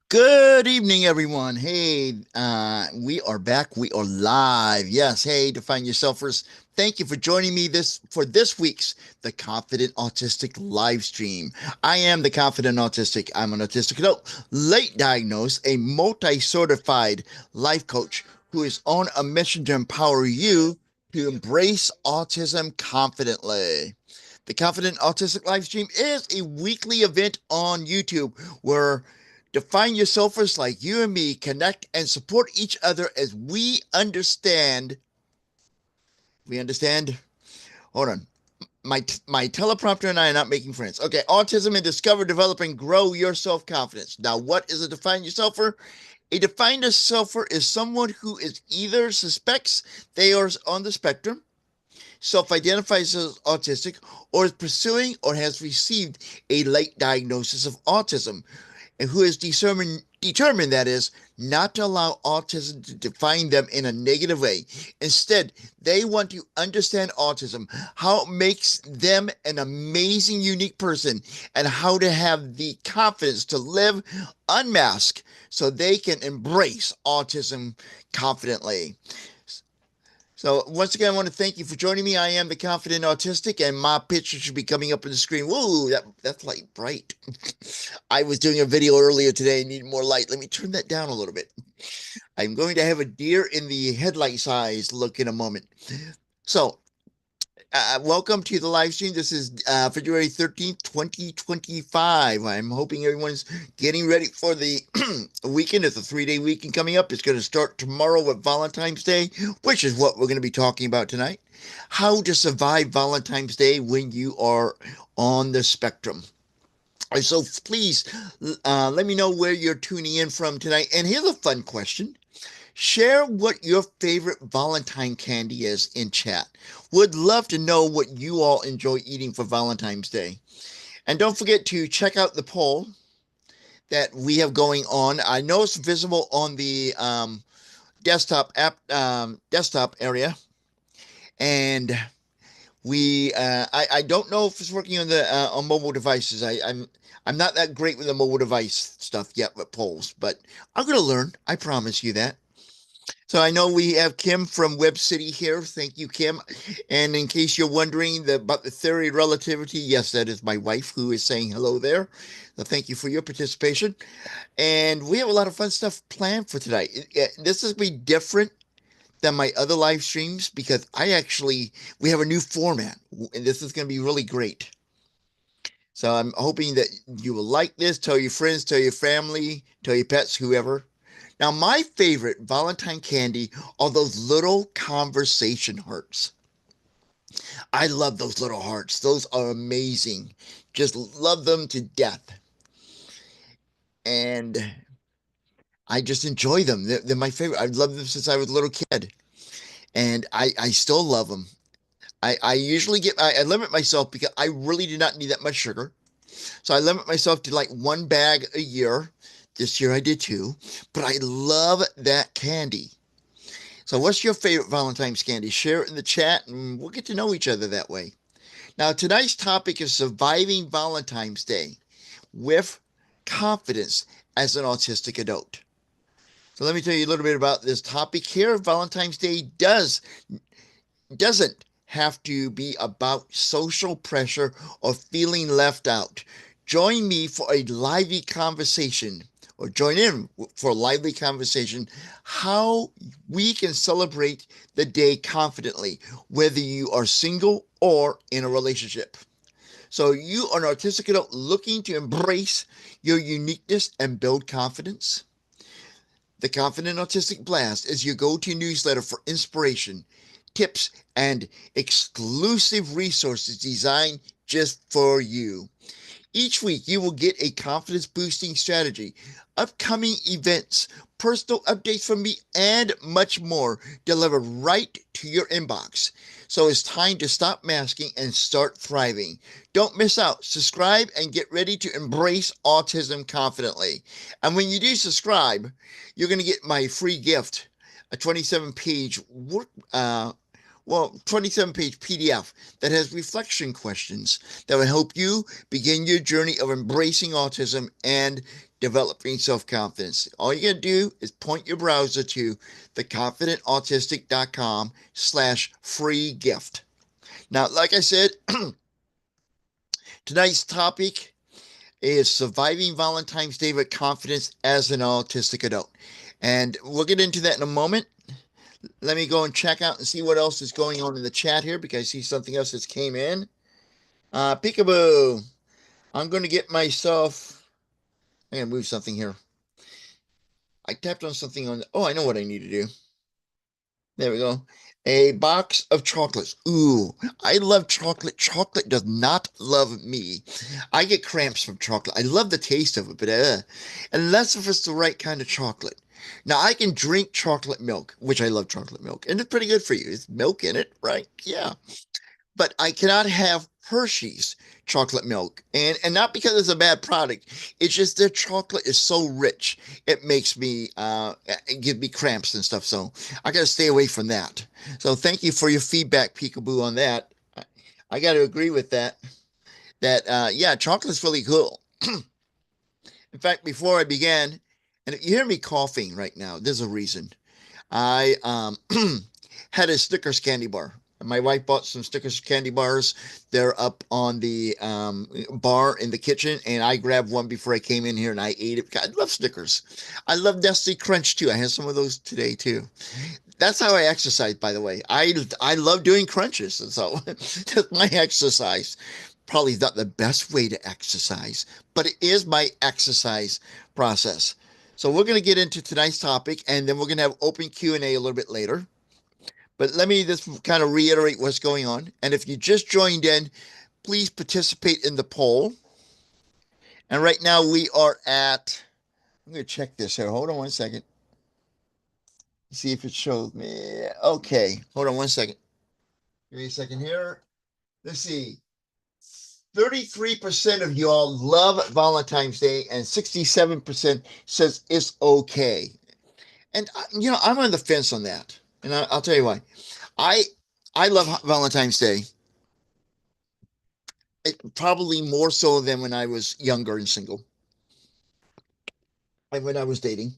Good evening, everyone. Hey, we are back. We are live. Yes. Hey, Define Yourselfers. Thank you for joining me this week's the Confident Autistic live stream. I am the Confident Autistic. I'm an autistic adult, late diagnosed, a multi-certified life coach who is on a mission to empower you to embrace autism confidently. The Confident Autistic live stream is a weekly event on YouTube where Define Yourselfers like you and me connect and support each other as we understand. We understand. Hold on. My teleprompter and I are not making friends. Okay, autism and discover, develop, and grow your self confidence. Now, what is a defined yourselfer? A defined yourselfer is someone who is either suspects they are on the spectrum, self identifies as autistic, or is pursuing or has received a late diagnosis of autism, and who is determined that is not to allow autism to define them in a negative way. Instead, they want to understand autism, how it makes them an amazing, unique person, and how to have the confidence to live unmasked so they can embrace autism confidently. So once again, I want to thank you for joining me. I am the Confident Autistic, and my picture should be coming up on the screen. Whoa, that's like bright. I was doing a video earlier today and needed more light. Let me turn that down a little bit. I'm going to have a deer in the headlight size look in a moment. So welcome to the live stream. This is February 13th, 2025. I'm hoping everyone's getting ready for the weekend. It's a 3-day weekend coming up. It's going to start tomorrow with Valentine's Day, which is what we're going to be talking about tonight. How to survive Valentine's Day when you are on the spectrum. So please let me know where you're tuning in from tonight. And here's a fun question. Share what your favorite Valentine candy is in chat. Would love to know what you all enjoy eating for Valentine's Day. And don't forget to check out the poll that we have going on. I know it's visible on the desktop area, and I don't know if it's working on the on mobile devices. I'm not that great with the mobile device stuff yet with polls, but I'm gonna learn. I promise you that. So I know we have Kim from Web City here. Thank you, Kim. And in case you're wondering about the theory of relativity, yes, that is my wife who is saying hello there. So thank you for your participation. And we have a lot of fun stuff planned for tonight. This is going to be different than my other live streams because we have a new format, and this is going to be really great. So I'm hoping that you will like this. Tell your friends, tell your family, tell your pets, whoever. Now, my favorite Valentine candy are those little conversation hearts. I love those little hearts. Those are amazing. Just love them to death. And I just enjoy them. They're my favorite. I've loved them since I was a little kid. And I still love them. I usually I limit myself because I really do not need that much sugar. So I limit myself to like one bag a year. This year I did too, but I love that candy. So what's your favorite Valentine's candy? Share it in the chat and we'll get to know each other that way. Now, tonight's topic is surviving Valentine's Day with confidence as an autistic adult. So let me tell you a little bit about this topic here. Valentine's Day doesn't have to be about social pressure or feeling left out. Join me for a lively conversation, or join in for a lively conversation, how we can celebrate the day confidently, whether you are single or in a relationship. So you are an autistic adult looking to embrace your uniqueness and build confidence. The Confident Autistic Blast is your go-to newsletter for inspiration, tips, and exclusive resources designed just for you. Each week, you will get a confidence boosting strategy, upcoming events, personal updates from me, and much more delivered right to your inbox. So it's time to stop masking and start thriving. Don't miss out. Subscribe and get ready to embrace autism confidently. And when you do subscribe, you're going to get my free gift, a 27-page 27-page PDF that has reflection questions that will help you begin your journey of embracing autism and developing self-confidence. All you gotta do is point your browser to theconfidentautistic.com/free gift. Now, like I said, tonight's topic is surviving Valentine's Day with confidence as an autistic adult. And we'll get into that in a moment. Let me go and check out and see what else is going on in the chat here because I see something else that's came in. Peekaboo. I'm going to get myself. I'm going to move something here. I tapped on something on. Oh, I know what I need to do. There we go. A box of chocolates. Ooh, I love chocolate. Chocolate does not love me. I get cramps from chocolate. I love the taste of it, but unless if it's the right kind of chocolate. Now I can drink chocolate milk, which I love chocolate milk, and it's pretty good for you. It's milk in it, right? Yeah. But I cannot have Hershey's chocolate milk. And not because it's a bad product. It's just their chocolate is so rich. It makes me it gives me cramps and stuff. So I gotta stay away from that. So thank you for your feedback, Peekaboo, on that. I gotta agree with that. That yeah, chocolate's really cool. In fact, before I began, and if you hear me coughing right now, there's a reason. I had a Snickers candy bar. My wife bought some Snickers candy bars. They're up on the bar in the kitchen, and I grabbed one before I came in here and I ate it. I love Snickers. I love Nestle Crunch too. I had some of those today too. That's how I exercise, by the way. I love doing crunches, and so that's my exercise. Probably not the best way to exercise, but it is my exercise process. So we're going to get into tonight's topic, and then we're going to have open Q&A a little bit later. But let me just kind of reiterate what's going on. And if you just joined in, please participate in the poll. And right now we are at, I'm going to check this here. Hold on one second. See if it shows me. Okay. Hold on one second. Give me a second here. Let's see. 33% of y'all love Valentine's Day and 67% says it's okay. And I'm on the fence on that. And I'll tell you why. I I love Valentine's Day. Probably more so than when I was younger and single, and when I was dating,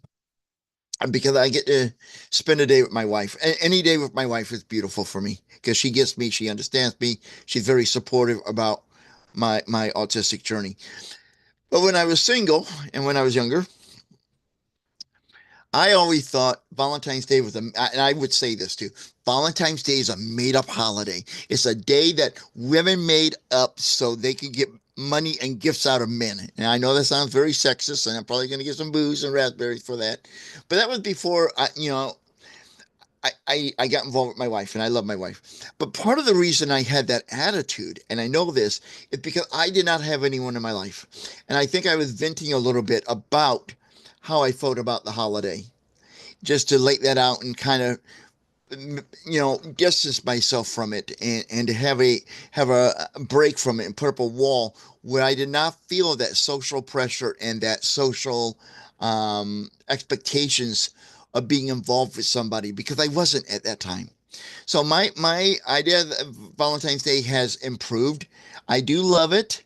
because I get to spend a day with my wife. Any day with my wife is beautiful for me because she gets me, she understands me, she's very supportive about my autistic journey. But when I was single and when I was younger, I always thought Valentine's Day was and I would say this too. Valentine's Day is a made up holiday. It's a day that women made up so they could get money and gifts out of men. And I know that sounds very sexist, and I'm probably going to get some booze and raspberries for that. But that was before I got involved with my wife, and I love my wife. But part of the reason I had that attitude, and I know this, is because I did not have anyone in my life. And I think I was venting a little bit about how I felt about the holiday, just to lay that out and kind of distance myself from it, and to have a break from it and put up a wall where I did not feel that social pressure and that social expectations of being involved with somebody, because I wasn't at that time. So my idea of Valentine's Day has improved. I do love it,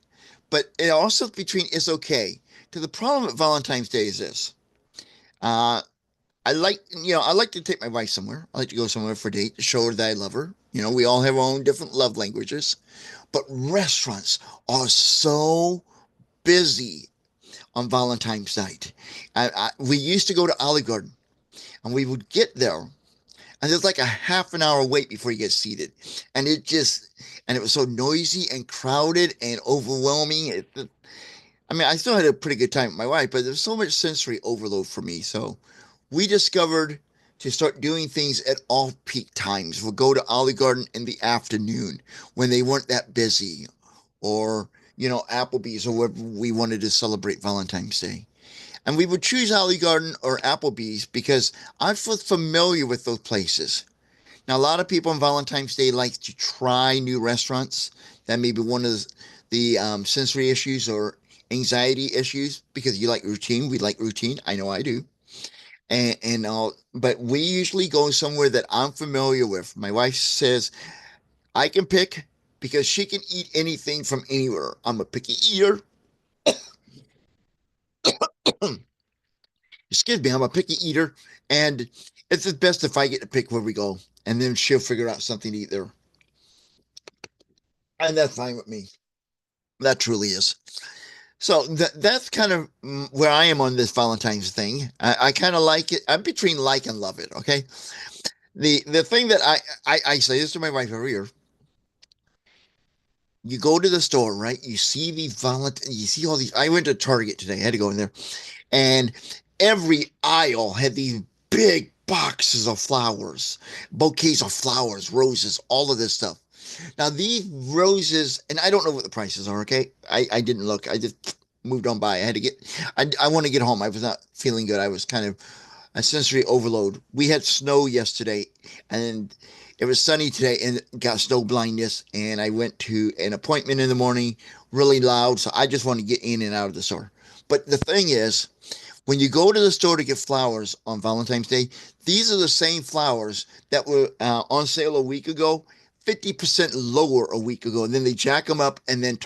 but it also between it's okay. To the problem with Valentine's Day is this. Uh, I like to take my wife somewhere. I like to go somewhere for a date to show her that I love her. We all have our own different love languages, but restaurants are so busy on Valentine's night. We used to go to Olive Garden, and we would get there, and there's like a half an hour wait before you get seated, and it was so noisy and crowded and overwhelming. I mean, I still had a pretty good time with my wife, but there's so much sensory overload for me. So we discovered to start doing things at off-peak times. We'll go to Olive Garden in the afternoon when they weren't that busy, or Applebee's, or wherever we wanted to celebrate Valentine's Day. And we would choose Olive Garden or Applebee's because I was familiar with those places. Now, a lot of people on Valentine's Day like to try new restaurants. That may be one of the sensory issues or anxiety issues, because you like routine. We like routine. I know I do. and all. But we usually go somewhere that I'm familiar with. My wife says I can pick because she can eat anything from anywhere. I'm a picky eater. Excuse me, I'm a picky eater, and it's just best if I get to pick where we go, and then she'll figure out something to eat there, and that's fine with me. That truly is. So that's kind of where I am on this Valentine's thing. I kind of like it. I'm between like and love it. Okay. The thing that I say this to my wife every year. You go to the store, right? You see these Valentine. You see all these. I went to Target today. I had to go in there, and every aisle had these big boxes of flowers, bouquets of flowers, roses, all of this stuff. Now these roses, and I don't know what the prices are. Okay, I didn't look. I just moved on by. I had to get. I want to get home. I was not feeling good. I was kind of a sensory overload. We had snow yesterday, and it was sunny today, and got snow blindness. And I went to an appointment in the morning, really loud. So I just want to get in and out of the store. But the thing is, when you go to the store to get flowers on Valentine's Day, these are the same flowers that were on sale a week ago, 50% lower a week ago. And then they jack them up. And then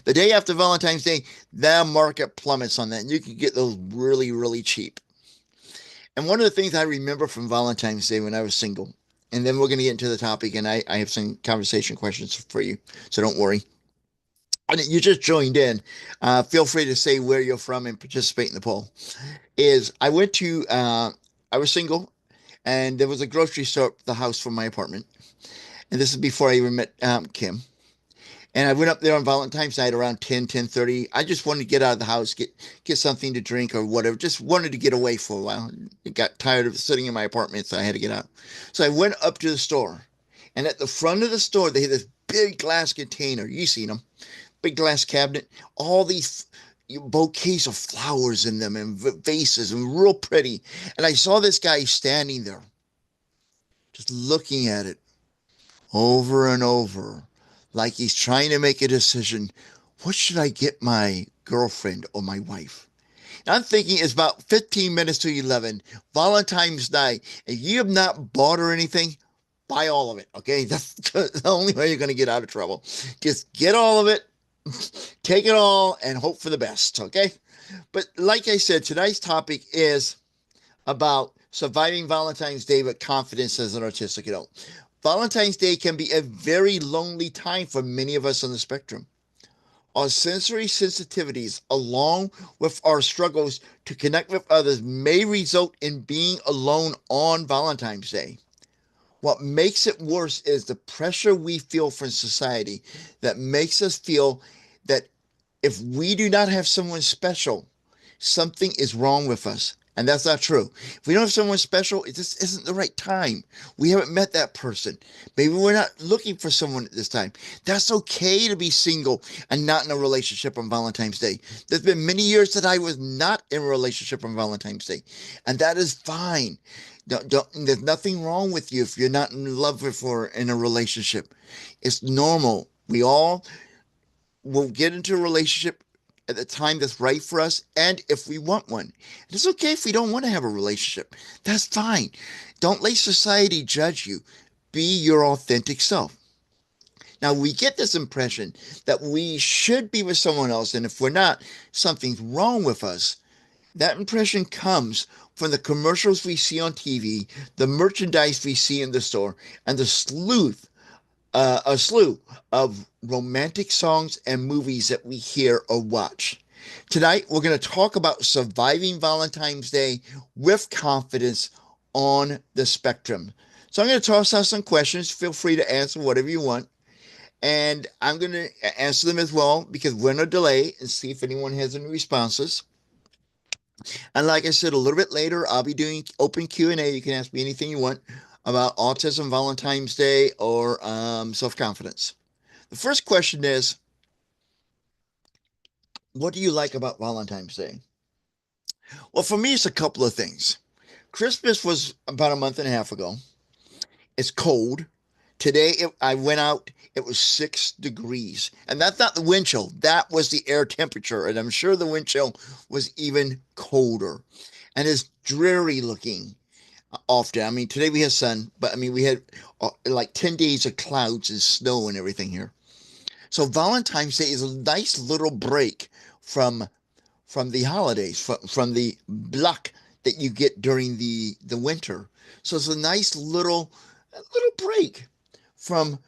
the day after Valentine's Day, the market plummets on that. And you can get those really, really cheap. And one of the things I remember from Valentine's Day when I was single, and then we're going to get into the topic, and I have some conversation questions for you. So don't worry. And you just joined in. Feel free to say where you're from and participate in the poll. Is I was single, and there was a grocery store up the house from my apartment. And this is before I even met Kim. And I went up there on Valentine's night around 10:30. I just wanted to get out of the house, get something to drink or whatever. Just wanted to get away for a while. I got tired of sitting in my apartment, so I had to get out. So I went up to the store. And at the front of the store, they had this big glass container. You seen them. Big glass cabinet. All these bouquets of flowers in them and vases and real pretty. And I saw this guy standing there, just looking at it over and over, like he's trying to make a decision. What should I get my girlfriend or my wife? And I'm thinking it's about 15 minutes to 11, Valentine's night. If you have not bought her anything, buy all of it. Okay. That's the only way you're going to get out of trouble. Just get all of it, take it all, and hope for the best. Okay. But like I said, today's topic is about surviving Valentine's Day with confidence as an autistic adult. Valentine's Day can be a very lonely time for many of us on the spectrum. Our sensory sensitivities, along with our struggles to connect with others, may result in being alone on Valentine's Day. What makes it worse is the pressure we feel from society that makes us feel that if we do not have someone special, something is wrong with us. And that's not true. If we don't have someone special, it just isn't the right time. We haven't met that person. Maybe we're not looking for someone at this time. That's okay to be single and not in a relationship on Valentine's Day. There's been many years that I was not in a relationship on Valentine's Day, and that is fine. There's nothing wrong with you if you're not in love with or in a relationship. It's normal. We all will get into a relationship at the time that's right for us and if we want one. And it's okay if we don't want to have a relationship. That's fine. Don't let society judge you. Be your authentic self. Now, we get this impression that we should be with someone else, and if we're not, something's wrong with us. That impression comes from the commercials we see on TV, the merchandise we see in the store, and the a slew of romantic songs and movies that we hear or watch. Tonight, we're going to talk about surviving Valentine's Day with confidence on the spectrum. So, I'm going to toss out some questions. Feel free to answer whatever you want. And I'm going to answer them as well because we're going to delay and see if anyone has any responses. And like I said, a little bit later, I'll be doing open Q&A. You can ask me anything you want about autism, Valentine's Day, or self-confidence. The first question is, what do you like about Valentine's Day? Well, for me, it's a couple of things. Christmas was about a month and a half ago. It's cold. Today, I went out, it was 6 degrees. And that's not the wind chill, that was the air temperature. And I'm sure the wind chill was even colder. and it's dreary looking often. I mean, today we had sun, but I mean, we had like 10 days of clouds and snow and everything here. So Valentine's Day is a nice little break from the holidays, from the block that you get during the winter. So it's a nice little break from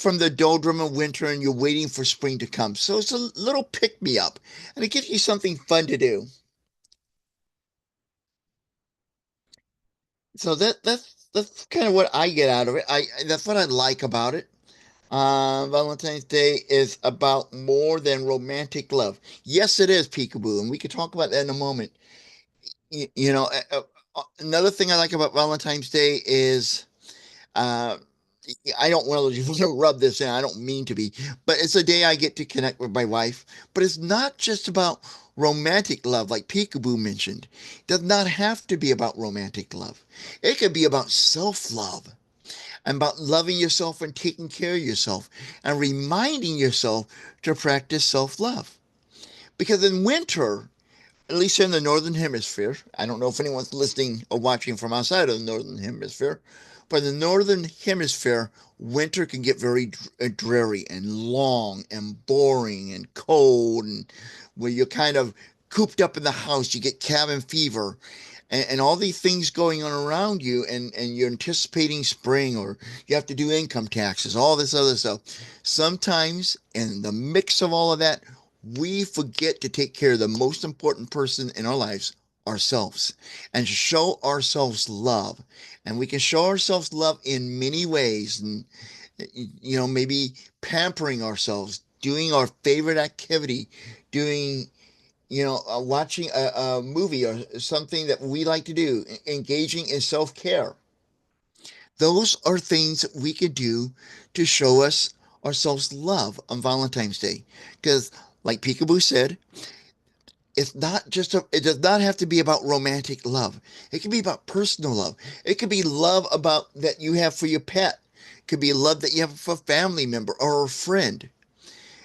the doldrum of winter, and you're waiting for spring to come. So it's a little pick me up, and it gives you something fun to do. So that's kind of what I get out of it. I That's what I like about it. Valentine's Day is about more than romantic love. Yes, it is, peekaboo, and we could talk about that in a moment. You know, another thing I like about Valentine's Day is uh, I don't want to rub this in. I don't mean to be, but it's a day I get to connect with my wife. But it's not just about romantic love, like Peekaboo mentioned. It does not have to be about romantic love. It could be about self-love and about loving yourself and taking care of yourself and reminding yourself to practice self-love. Because in winter, at least in the northern hemisphere, I don't know if anyone's listening or watching from outside of the northern hemisphere, but in the northern hemisphere, winter can get very dreary and long and boring and cold, and where you're kind of cooped up in the house, you get cabin fever, and all these things going on around you, and you're anticipating spring, or you have to do income taxes, all this other stuff. Sometimes in the mix of all of that, we forget to take care of the most important person in our lives, ourselves, and show ourselves love. And we can show ourselves love in many ways. And, maybe pampering ourselves, doing our favorite activity, doing, watching a movie or something that we like to do, engaging in self care. Those are things that we could do to show us ourselves love on Valentine's Day. Because, like Peekaboo said, it does not have to be about romantic love. It can be about personal love. It could be love about that you have for your pet. It could be love that you have for a family member or a friend.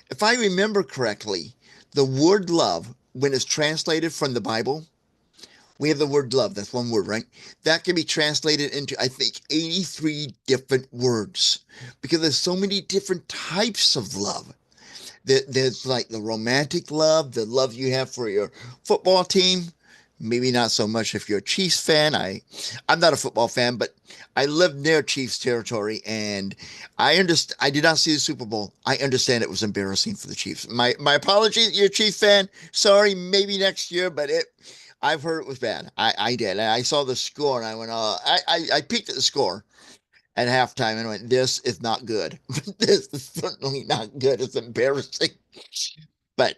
If I remember correctly, the word love, when it's translated from the Bible, we have the word love. That's one word, right? That can be translated into, I think, 83 different words because there's so many different types of love. There's like the romantic love, the love you have for your football team. Maybe not so much if you're a Chiefs fan. I'm not a football fan, but I lived near Chiefs territory, and I understand. I did not see the Super Bowl. I understand it was embarrassing for the Chiefs. My apologies, you're a Chiefs fan. Sorry, maybe next year, but I've heard it was bad. I did. I saw the score, and I went. I peeked at the score at halftime and went, "This is not good. This is certainly not good. It's embarrassing." But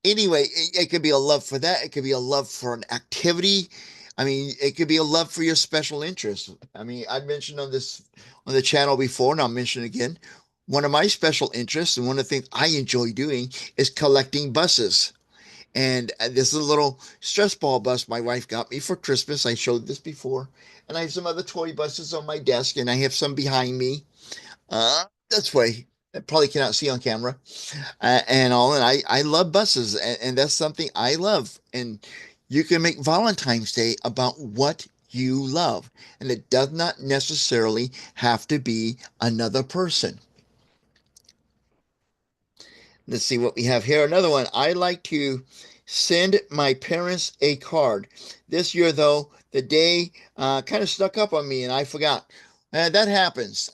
anyway, it could be a love for that. It could be a love for an activity. I mean, it could be a love for your special interest. I mean, I mentioned on the channel before, and I'll mention it again. One of my special interests and one of the things I enjoy doing is collecting buses. And this is a little stress ball bus my wife got me for Christmas. I showed this before. And I have some other toy buses on my desk, and I have some behind me. This way. I probably cannot see on camera and all. And I love buses, and that's something I love. And you can make Valentine's Day about what you love. And it does not necessarily have to be another person. Let's see what we have here. Another one. I like to send my parents a card. This year, though, the day kind of snuck up on me and I forgot. That happens.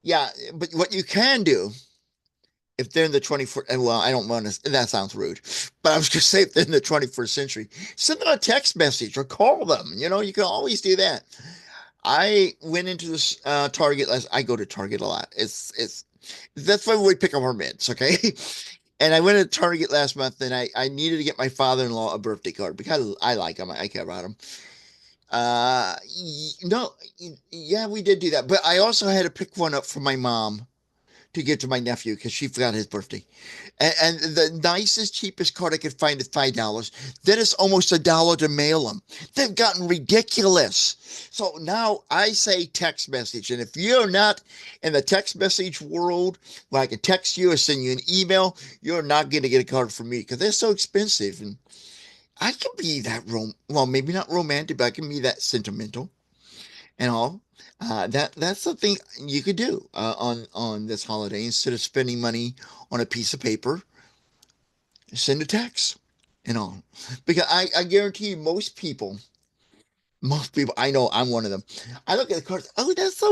Yeah, but what you can do if they're in the 21st, well, I don't want to, that sounds rude, but I was going to say if they're in the 21st century, send them a text message or call them. You can always do that. I went into this Target last. I go to Target a lot. That's why we pick up our meds, okay? And I went to Target last month, and I needed to get my father-in-law a birthday card because I like him. I care about him. No, yeah, we did do that, but I also had to pick one up for my mom to get to my nephew because she forgot his birthday. And the nicest, cheapest card I could find is $5. Then it's almost $1 to mail them. They've gotten ridiculous. So now I say text message. And if you're not in the text message world, where I can text you or send you an email, you're not going to get a card from me because they're so expensive. And I can be that well, maybe not romantic, but I can be that sentimental and all. That's something you could do on this holiday. Instead of spending money on a piece of paper, send a text and all. Because I guarantee you, most people, I know I'm one of them. I look at the cards, oh, that's so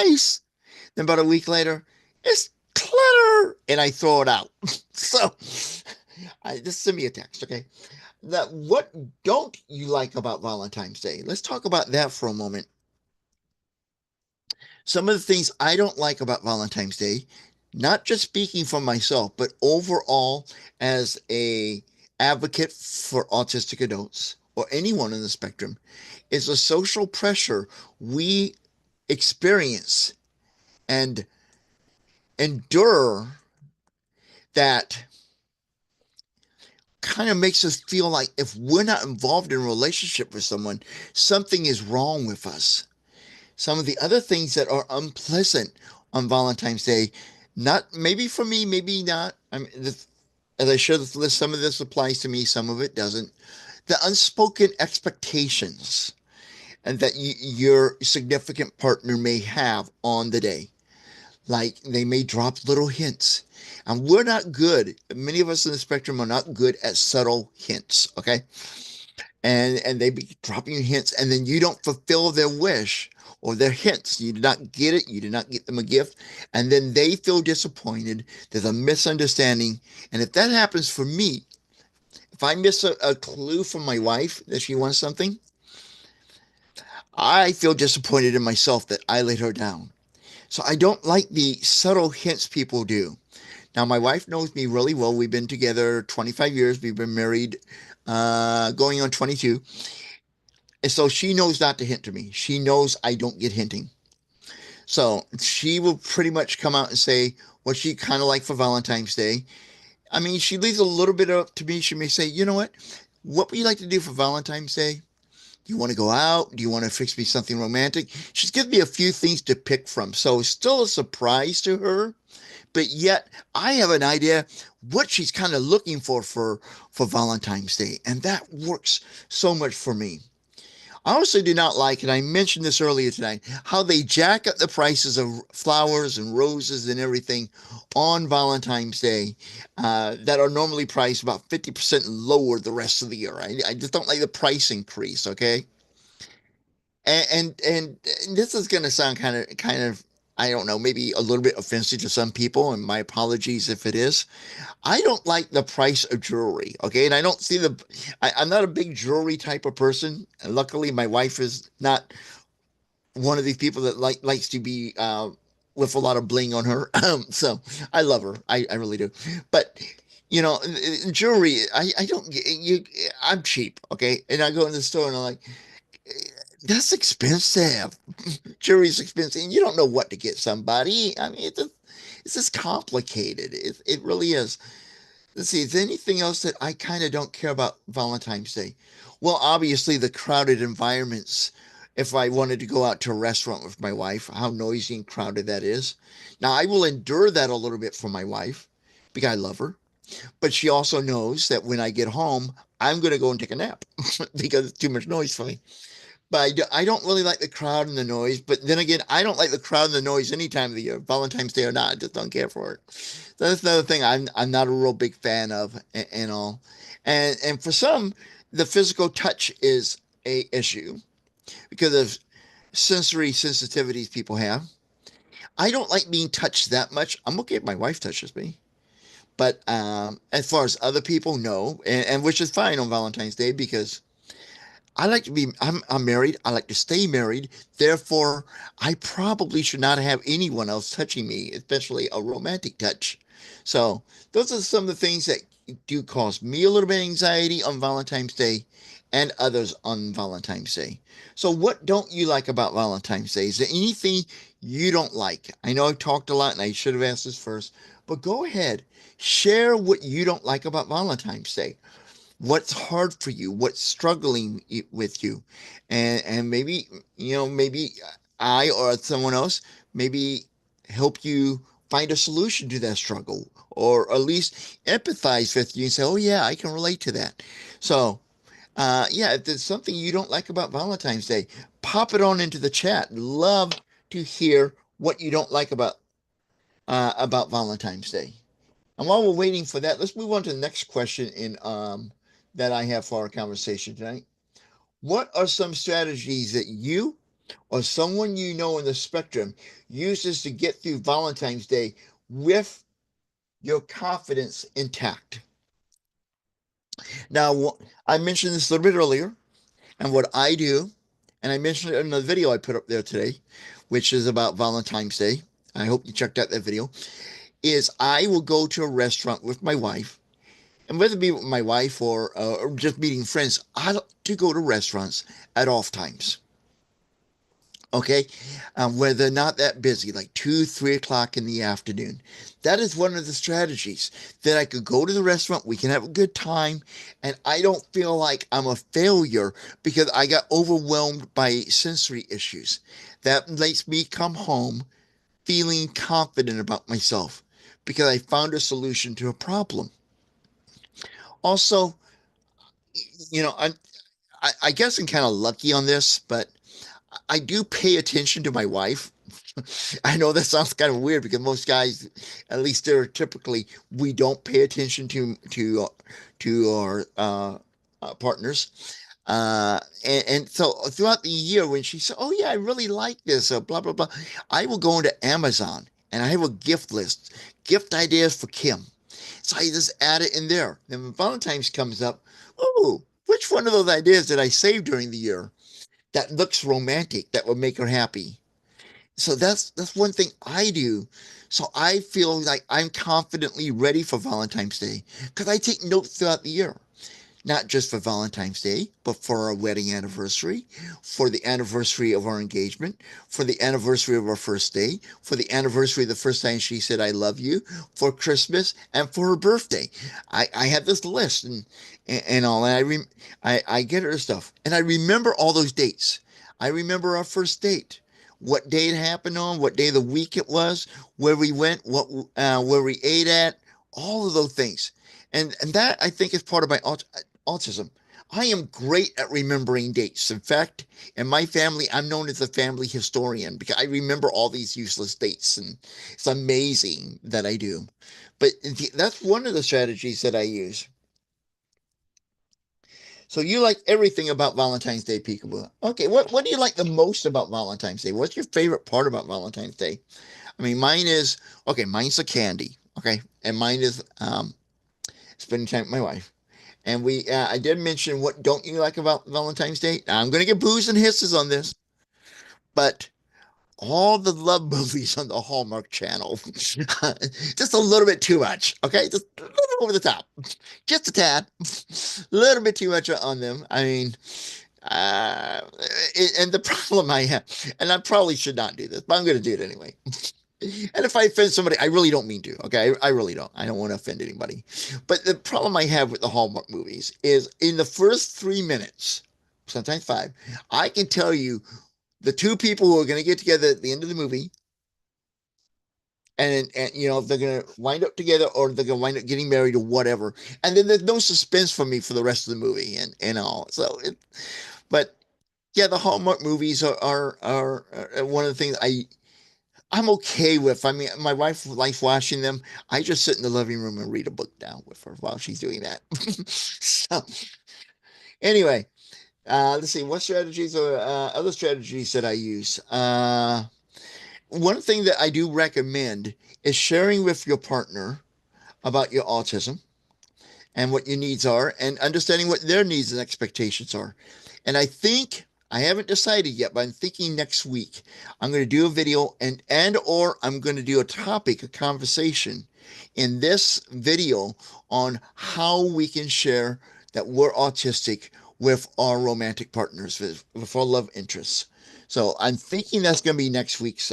nice. Then about a week later, it's clutter, and I throw it out. So, just send me a text, okay? That what don't you like about Valentine's Day? Let's talk about that for a moment. Some of the things I don't like about Valentine's Day, not just speaking for myself, but overall as a advocate for autistic adults or anyone in the spectrum, is the social pressure we experience and endure that kind of makes us feel like if we're not involved in a relationship with someone, something is wrong with us. Some of the other things that are unpleasant on Valentine's Day, not maybe for me, maybe not. I mean, as I share this list, some of this applies to me, some of it doesn't. The unspoken expectations and that your significant partner may have on the day. Like they may drop little hints. And we're not good. Many of us in the spectrum are not good at subtle hints. Okay. And they be dropping you hints, and then you don't fulfill their wish or their hints. You did not get it. You did not get them a gift. And then they feel disappointed. There's a misunderstanding. And if that happens for me, if I miss a clue from my wife that she wants something, I feel disappointed in myself that I let her down. So I don't like the subtle hints people do. Now, my wife knows me really well. We've been together 25 years. We've been married going on 22. And so she knows not to hint to me. She knows I don't get hinting. So she will pretty much come out and say what she kind of like for Valentine's Day. I mean, she leaves a little bit up to me. She may say, you know what would you like to do for Valentine's Day? Do you want to go out? Do you want to fix me something romantic? She's given me a few things to pick from. So it's still a surprise to her, but yet I have an idea what she's kind of looking for Valentine's Day. And that works so much for me. I also do not like, and I mentioned this earlier tonight, how they jack up the prices of flowers and roses and everything on Valentine's Day that are normally priced about 50% lower the rest of the year. I just don't like the price increase, okay? And this is going to sound kind of I don't know, maybe a little bit offensive to some people, and my apologies if it is. I don't like the price of jewelry, okay? And I don't see I'm not a big jewelry type of person. And luckily, my wife is not one of these people that likes to be with a lot of bling on her. So I love her. I really do. But jewelry, I don't get you. I'm cheap, okay? And I go in the store and I'm like, that's expensive. Jewelry's expensive, and you don't know what to get somebody. I mean, it's just complicated. It really is. Let's see, is there anything else that I kind of don't care about Valentine's Day? Well, obviously the crowded environments. If I wanted to go out to a restaurant with my wife, how noisy and crowded that is. Now, I will endure that a little bit for my wife because I love her, but she also knows that when I get home, I'm going to go and take a nap because it's too much noise for me. But I don't really like the crowd and the noise. But then again, I don't like the crowd and the noise any time of the year, Valentine's Day or not. I just don't care for it. So that's another thing I'm not a real big fan of and all. And for some, the physical touch is a issue because of sensory sensitivities people have. I don't like being touched that much. I'm okay if my wife touches me. But as far as other people, no, and which is fine on Valentine's Day because I'm married. I like to stay married. Therefore, I probably should not have anyone else touching me, especially a romantic touch. So, those are some of the things that do cause me a little bit of anxiety on Valentine's Day and others on Valentine's Day. So, what don't you like about Valentine's Day? Is there anything you don't like? I know I've talked a lot and I should have asked this first, but go ahead. Share what you don't like about Valentine's Day. What's hard for you, what's struggling with you, and maybe maybe I or someone else maybe help you find a solution to that struggle or at least empathize with you and say, oh yeah, I can relate to that. So Yeah, if there's something you don't like about Valentine's Day, pop it on into the chat. Love to hear what you don't like about Valentine's Day. And while we're waiting for that, let's move on to the next question in that I have for our conversation tonight. What are some strategies that you or someone you know in the spectrum uses to get through Valentine's Day with your confidence intact? Now, I mentioned this a little bit earlier, and what I do, and I mentioned it in the video I put up there today, which is about Valentine's Day. I hope you checked out that video. Is I will go to a restaurant with my wife, and whether it be with my wife or just meeting friends, I like to go to restaurants at off times. Okay, where they're not that busy, like 2, 3 o'clock in the afternoon. That is one of the strategies that I could go to the restaurant. We can have a good time, and I don't feel like I'm a failure because I got overwhelmed by sensory issues. That makes me come home feeling confident about myself because I found a solution to a problem. Also, I guess I'm kind of lucky on this, but I do pay attention to my wife. I know that sounds kind of weird because most guys, at least stereotypically, we don't pay attention to our partners. And so throughout the year, when she said, "Oh yeah, I really like this," blah blah blah, I will go into Amazon and I have a gift list, gift ideas for Kim. So I just add it in there. Then when Valentine's comes up, oh, which one of those ideas did I save during the year that looks romantic that would make her happy? So that's one thing I do. So I feel like I'm confidently ready for Valentine's Day because I take notes throughout the year, not just for Valentine's Day, but for our wedding anniversary, for the anniversary of our engagement, for the anniversary of our first day, for the anniversary of the first time she said I love you, for Christmas, and for her birthday. I have this list and all, and I get her stuff, and I remember all those dates. I remember our first date. What day it happened on, what day of the week it was, where we went, where we ate at, all of those things, and that I think is part of my autism. I am great at remembering dates. In fact, in my family, I'm known as a family historian because I remember all these useless dates, and it's amazing that I do. But that's one of the strategies that I use. So you like everything about Valentine's Day, Peekaboo. Okay, what do you like the most about Valentine's Day? What's your favorite part about Valentine's Day? I mean, mine's the candy. Okay, and mine is spending time with my wife. And I did mention what don't you like about Valentine's Day? Now, I'm going to get boos and hisses on this, but all the love movies on the Hallmark Channel, just a little bit too much. Okay, just a little over the top, just a tad, a little bit too much on them. I mean, uh, and the problem I have, and I probably should not do this, but I'm going to do it anyway. And if I offend somebody, I really don't mean to. Okay, I really don't. I don't want to offend anybody. But the problem I have with the Hallmark movies is in the first 3 minutes, sometimes five, I can tell you the two people who are going to get together at the end of the movie, and if they're going to wind up together or they're going to wind up getting married or whatever. And then there's no suspense for me for the rest of the movie and all. But yeah, the Hallmark movies are one of the things I'm okay with. I mean, my wife likes watching them. I just sit in the living room and read a book down with her while she's doing that. So anyway, let's see what strategies or other strategies that I use. One thing that I do recommend is sharing with your partner about your autism and what your needs are and understanding what their needs and expectations are. And I think I haven't decided yet, but I'm thinking next week I'm going to do a video and or I'm going to do a topic, a conversation in this video on how we can share that we're autistic with our romantic partners, with our love interests. So I'm thinking that's going to be next week's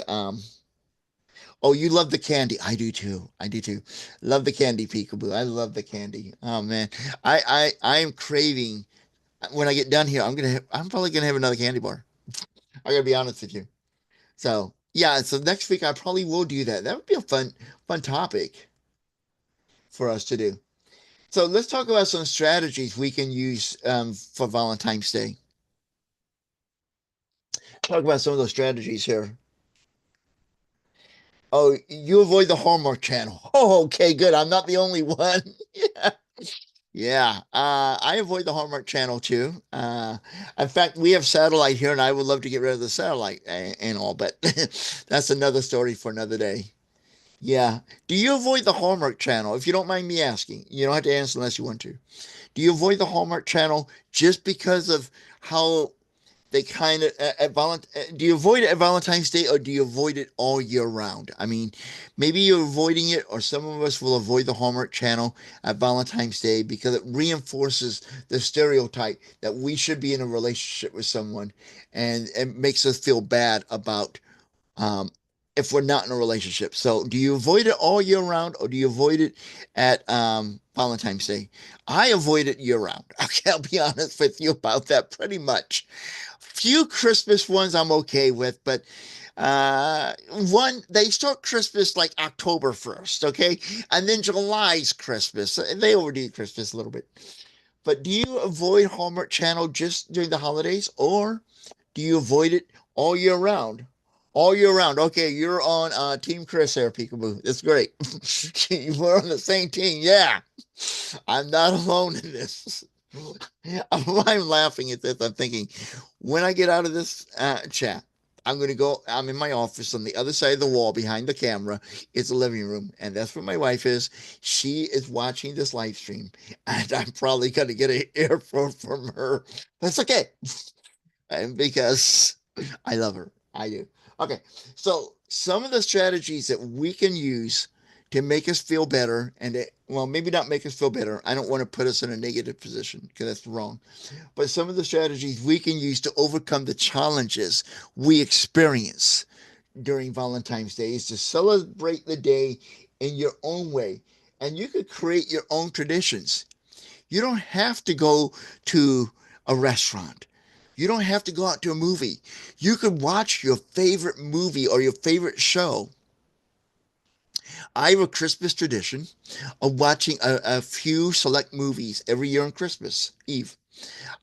Oh, you love the candy. I do too. I do too. Love the candy, Peekaboo. I love the candy. Oh man. I am craving when I get done here, I'm probably gonna have another candy bar. I gotta be honest with you. So yeah, so next week I probably will do that. That would be a fun topic for us to do. So let's talk about some strategies we can use for Valentine's Day. Talk about some of those strategies here. Oh, you avoid the Hallmark Channel. Oh, okay, good. I'm not the only one. Yeah. Yeah, I avoid the Hallmark Channel too. In fact, we have satellite here, and I would love to get rid of the satellite and all, but that's another story for another day. Yeah. Do you avoid the Hallmark Channel? If you don't mind me asking, you don't have to answer unless you want to. Do you avoid the Hallmark Channel just because of how they kind of do you avoid it at Valentine's Day, or do you avoid it all year round? I mean, maybe you're avoiding it, or some of us will avoid the Hallmark Channel at Valentine's Day because it reinforces the stereotype that we should be in a relationship with someone, and it makes us feel bad about um, if we're not in a relationship. So, do you avoid it all year round, or do you avoid it at Valentine's Day? I avoid it year round. Okay, I'll be honest with you about that pretty much. Few Christmas ones I'm okay with, but one they start Christmas like October 1st, okay? And then July's Christmas. They overdo Christmas a little bit. But do you avoid Hallmark Channel just during the holidays, or do you avoid it all year round? All year round. Okay, you're on Team Chris there, Peekaboo. That's great. We're on the same team. Yeah. I'm not alone in this. I'm laughing at this. I'm thinking, when I get out of this chat, I'm going to go. I'm in my office on the other side of the wall behind the camera. It's a living room, and that's where my wife is. She is watching this live stream, and I'm probably going to get an earful from her. That's okay, and because I love her. I do. Okay, so some of the strategies that we can use to make us feel better, and well, maybe not make us feel better. I don't want to put us in a negative position because that's wrong. But some of the strategies we can use to overcome the challenges we experience during Valentine's Day is to celebrate the day in your own way. And you could create your own traditions. You don't have to go to a restaurant. You don't have to go out to a movie. You could watch your favorite movie or your favorite show. I have a Christmas tradition of watching a few select movies every year on Christmas Eve.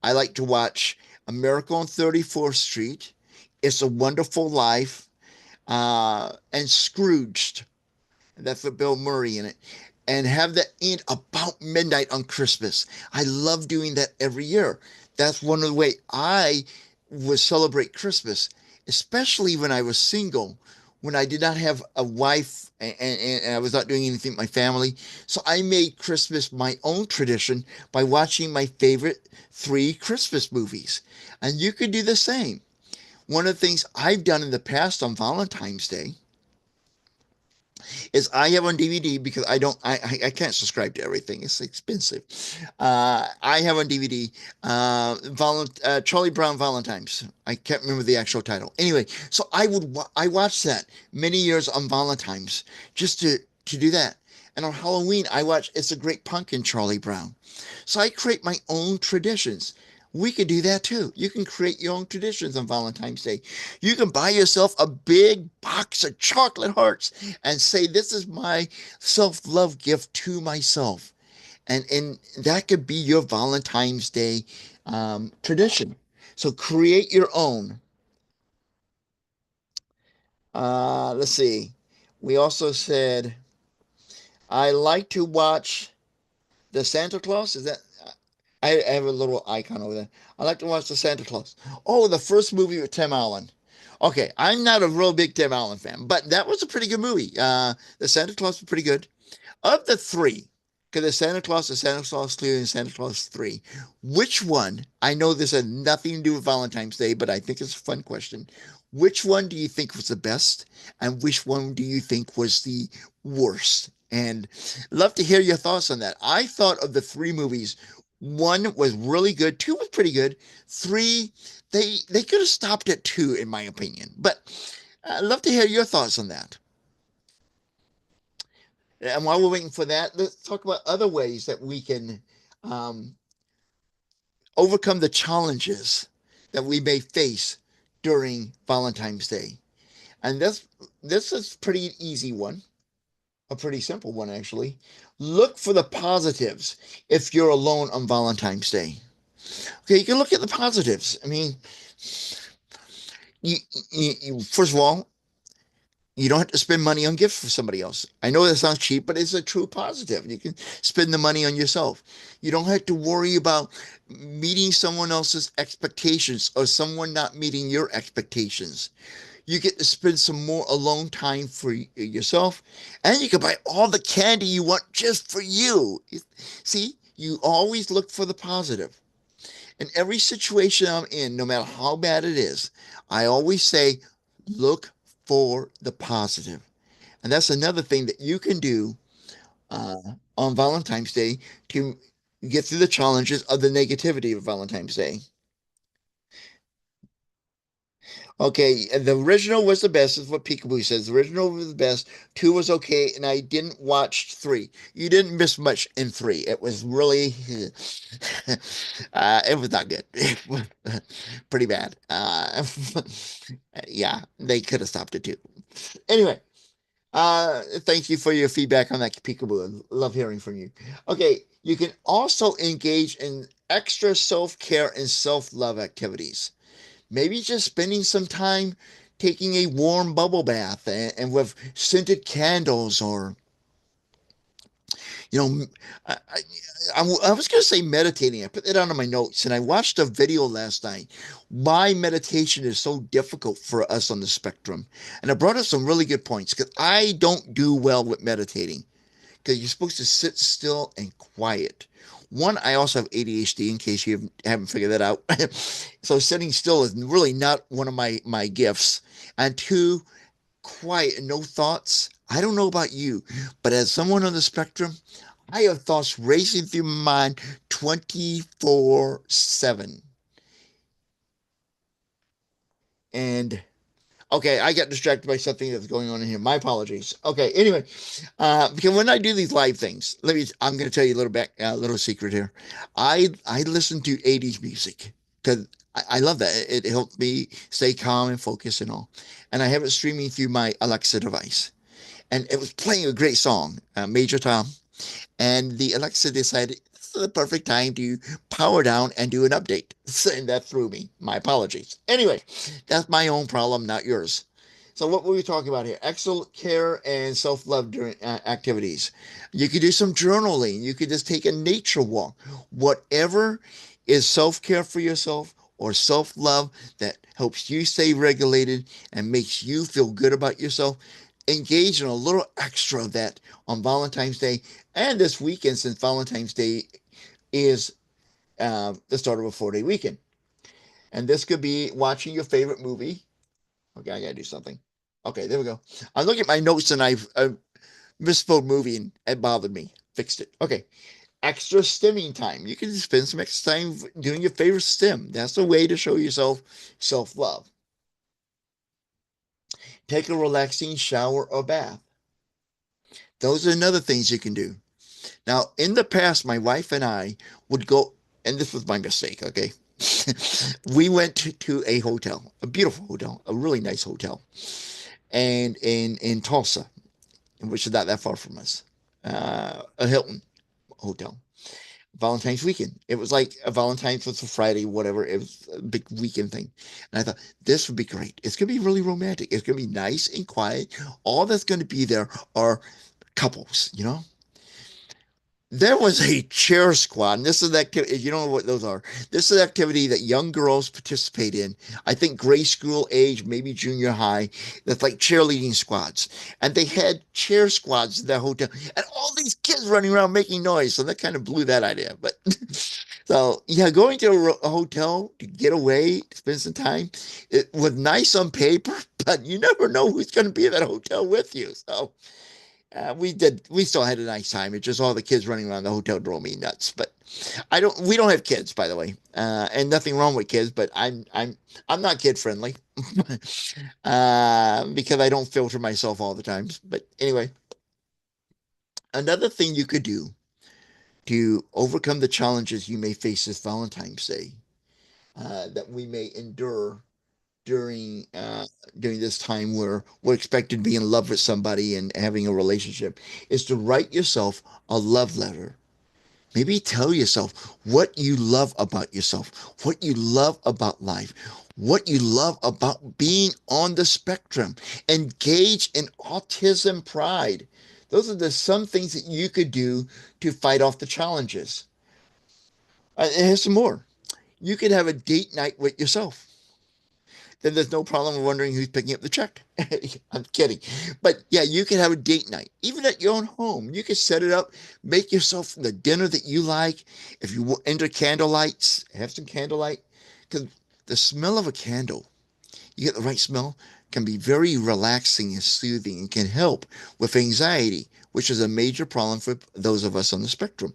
I like to watch A Miracle on 34th Street, It's a Wonderful Life, and Scrooged. That's with Bill Murray in it. And have that end about midnight on Christmas. I love doing that every year. That's one of the way I would celebrate Christmas, especially when I was single, when I did not have a wife and I was not doing anything with my family. So I made Christmas my own tradition by watching my favorite three Christmas movies. And you could do the same. One of the things I've done in the past on Valentine's Day is I have on DVD because I can't subscribe to everything. It's expensive. I have on DVD Charlie Brown Valentines. I can't remember the actual title. Anyway, so I watched that many years on Valentine's just to do that. And on Halloween, I watch It's a Great Pumpkin, Charlie Brown. So I create my own traditions. We could do that too. You can create your own traditions on Valentine's Day. You can buy yourself a big box of chocolate hearts and say, "This is my self-love gift to myself." And that could be your Valentine's Day tradition. So create your own. Let's see. We also said, I like to watch the Santa Claus. Is that I have a little icon over there. I like to watch the Santa Claus. Oh, the first movie with Tim Allen. Okay, I'm not a real big Tim Allen fan, but that was a pretty good movie. The Santa Claus was pretty good. Of the three, because the Santa Claus 2, and Santa Claus 3, which one, I know this had nothing to do with Valentine's Day, but I think it's a fun question. Which one do you think was the best, and which one do you think was the worst? And love to hear your thoughts on that. I thought of the three movies, one was really good, two was pretty good, three, they could have stopped at two, in my opinion. But I'd love to hear your thoughts on that. And while we're waiting for that, let's talk about other ways that we can um, overcome the challenges that we may face during Valentine's Day. And this is a pretty easy one. A pretty simple one, actually. Look for the positives if you're alone on Valentine's Day. Okay, you can look at the positives. I mean, you, first of all, you don't have to spend money on gifts for somebody else. I know that sounds cheap, but it's a true positive. You can spend the money on yourself. You don't have to worry about meeting someone else's expectations or someone not meeting your expectations. You get to spend some more alone time for yourself, and you can buy all the candy you want just for you. See, you always look for the positive. In every situation I'm in, no matter how bad it is, I always say, look for the positive. And that's another thing that you can do uh, on Valentine's Day to get through the challenges of the negativity of Valentine's Day. Okay, the original was the best, is what Peekaboo says. The original was the best. Two was okay, and I didn't watch three. You didn't miss much in three. It was really, it was not good. It was pretty bad. Yeah, they could have stopped it too. Anyway, thank you for your feedback on that, Peekaboo. I love hearing from you. Okay, you can also engage in extra self-care and self-love activities. Maybe just spending some time taking a warm bubble bath and with scented candles, or you know, I, I, I was going to say meditating. I put that down on my notes, and I watched a video last night why meditation is so difficult for us on the spectrum. And it brought up some really good points because I don't do well with meditating because you're supposed to sit still and quiet. One, I also have ADHD in case you haven't figured that out. So sitting still is really not one of my gifts. And two, quiet and no thoughts. I don't know about you, but as someone on the spectrum, I have thoughts racing through my mind 24/7. And okay, I got distracted by something that's going on in here. My apologies. Okay, anyway, because when I do these live things, I'm going to tell you a little secret here. I listen to 80s music because I love that. It helped me stay calm and focus and all. And I have it streaming through my Alexa device. And it was playing a great song, Major Tom. And the Alexa decided this is the perfect time to power down and do an update. And that threw me. My apologies. Anyway, that's my own problem, not yours. So what were we talking about here? Excellent care and self-love during activities. You could do some journaling. You could just take a nature walk. Whatever is self-care for yourself or self-love that helps you stay regulated and makes you feel good about yourself, engage in a little extra of that on Valentine's Day and this weekend, since Valentine's Day is the start of a 4-day weekend. And this could be watching your favorite movie. Okay, I gotta do something. Okay, there we go. I'm looking at my notes and I've misspelled movie and it bothered me. Fixed it. Okay. Extra stimming time. You can spend some extra time doing your favorite stim. That's a way to show yourself self love. Take a relaxing shower or bath. Those are another things you can do. Now, in the past, my wife and I would go, and this was my mistake, okay? We went to a hotel, a beautiful hotel, a really nice hotel, and in Tulsa, which is not that far from us, a Hilton hotel. Valentine's weekend. It was like a Valentine's was a Friday, whatever. It was a big weekend thing. And I thought, this would be great. It's going to be really romantic. It's going to be nice and quiet. All that's going to be there are couples, you know? There was a chair squad, and this is that you don't know what those are. This is an activity that young girls participate in. I think grade school age, maybe junior high. That's like cheerleading squads, and they had chair squads in the hotel, and all these kids running around making noise. So that kind of blew that idea. But so yeah, going to a hotel to get away, to spend some time, it was nice on paper, but you never know who's going to be in that hotel with you. So we still had a nice time. It's just all the kids running around the hotel drove me nuts. But we don't have kids, by the way, and nothing wrong with kids, but I'm not kid friendly, because I don't filter myself all the times. But anyway, another thing you could do to overcome the challenges you may face this Valentine's Day, that we may endure, during during this time where we're expected to be in love with somebody and having a relationship is to write yourself a love letter. Maybe tell yourself what you love about yourself, what you love about life, what you love about being on the spectrum. Engage in autism pride. Those are the some things that you could do to fight off the challenges. And here's some more. You could have a date night with yourself. Then there's no problem wondering who's picking up the check. I'm kidding. But yeah, you can have a date night, even at your own home. You can set it up, make yourself the dinner that you like. If you into candlelights, have some candlelight. Because the smell of a candle, you get the right smell, can be very relaxing and soothing and can help with anxiety, which is a major problem for those of us on the spectrum.